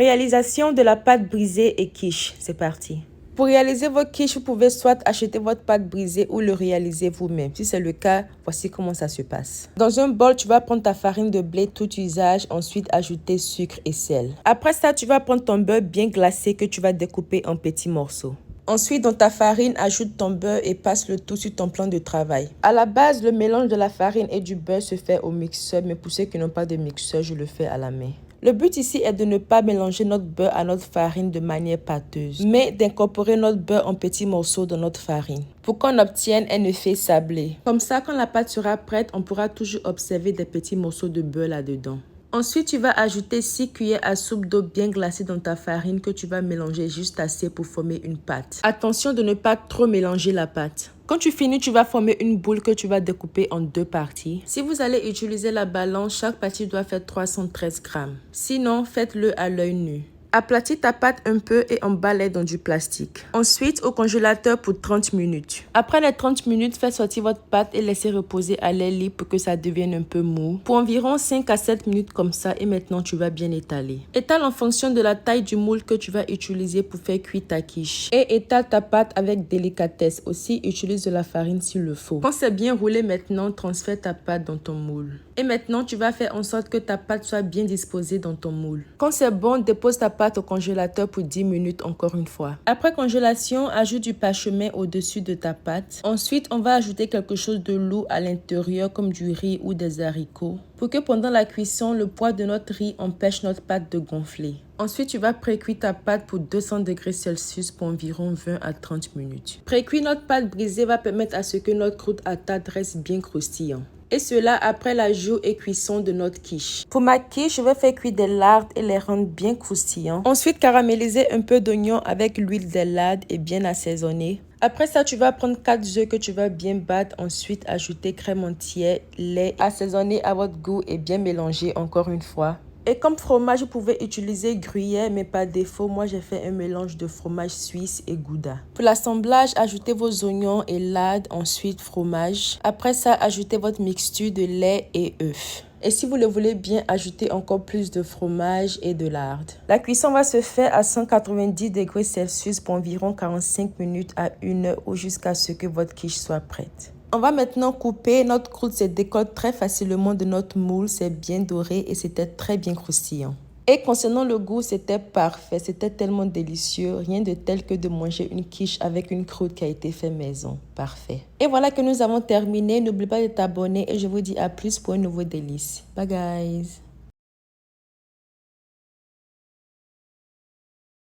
Réalisation de la pâte brisée et quiche. C'est parti. Pour réaliser votre quiche, vous pouvez soit acheter votre pâte brisée ou le réaliser vous-même. Si c'est le cas, voici comment ça se passe. Dans un bol, tu vas prendre ta farine de blé tout usage, ensuite ajouter sucre et sel. Après ça, tu vas prendre ton beurre bien glacé que tu vas découper en petits morceaux. Ensuite, dans ta farine, ajoute ton beurre et passe le tout sur ton plan de travail. À la base, le mélange de la farine et du beurre se fait au mixeur, mais pour ceux qui n'ont pas de mixeur, je le fais à la main. Le but ici est de ne pas mélanger notre beurre à notre farine de manière pâteuse, mais d'incorporer notre beurre en petits morceaux dans notre farine pour qu'on obtienne un effet sablé. Comme ça, quand la pâte sera prête, on pourra toujours observer des petits morceaux de beurre là-dedans. Ensuite, tu vas ajouter 6 cuillères à soupe d'eau bien glacée dans ta farine que tu vas mélanger juste assez pour former une pâte. Attention de ne pas trop mélanger la pâte. Quand tu finis, tu vas former une boule que tu vas découper en 2 parties. Si vous allez utiliser la balance, chaque partie doit faire 313 grammes. Sinon, faites-le à l'œil nu. Aplatis ta pâte un peu et emballe-la dans du plastique. Ensuite, au congélateur pour 30 minutes. Après les 30 minutes, faites sortir votre pâte et laissez reposer à l'air libre pour que ça devienne un peu mou. Pour environ 5 à 7 minutes comme ça et maintenant tu vas bien étaler. Étale en fonction de la taille du moule que tu vas utiliser pour faire cuire ta quiche. Et étale ta pâte avec délicatesse. Aussi, utilise de la farine s'il le faut. Quand c'est bien roulé maintenant, transfère ta pâte dans ton moule. Et maintenant, tu vas faire en sorte que ta pâte soit bien disposée dans ton moule. Quand c'est bon, dépose ta pâte au congélateur pour 10 minutes encore une fois. Après congélation, ajoute du parchemin au-dessus de ta pâte. Ensuite, on va ajouter quelque chose de lourd à l'intérieur comme du riz ou des haricots pour que pendant la cuisson, le poids de notre riz empêche notre pâte de gonfler. Ensuite, tu vas pré-cuire ta pâte pour 200 degrés Celsius pour environ 20 à 30 minutes. Pré-cuire notre pâte brisée va permettre à ce que notre croûte à tarte reste bien croustillant. Et cela après l'ajout et cuisson de notre quiche. Pour ma quiche, je vais faire cuire des lardes et les rendre bien croustillants. Ensuite, caraméliser un peu d'oignon avec l'huile des lardes et bien assaisonner. Après ça, tu vas prendre 4 œufs que tu vas bien battre. Ensuite, ajouter crème entière, lait, assaisonner à votre goût et bien mélanger encore une fois. Et comme fromage, vous pouvez utiliser gruyère, mais par défaut, moi j'ai fait un mélange de fromage suisse et gouda. Pour l'assemblage, ajoutez vos oignons et lardes, ensuite fromage. Après ça, ajoutez votre mixture de lait et œufs. Et si vous le voulez bien, ajoutez encore plus de fromage et de lardes. La cuisson va se faire à 190 degrés Celsius pour environ 45 minutes à 1 heure ou jusqu'à ce que votre quiche soit prête. On va maintenant couper. Notre croûte se décolle très facilement de notre moule. C'est bien doré et c'était très bien croustillant. Et concernant le goût, c'était parfait. C'était tellement délicieux. Rien de tel que de manger une quiche avec une croûte qui a été faite maison. Parfait. Et voilà que nous avons terminé. N'oublie pas de t'abonner et je vous dis à plus pour un nouveau délice. Bye guys.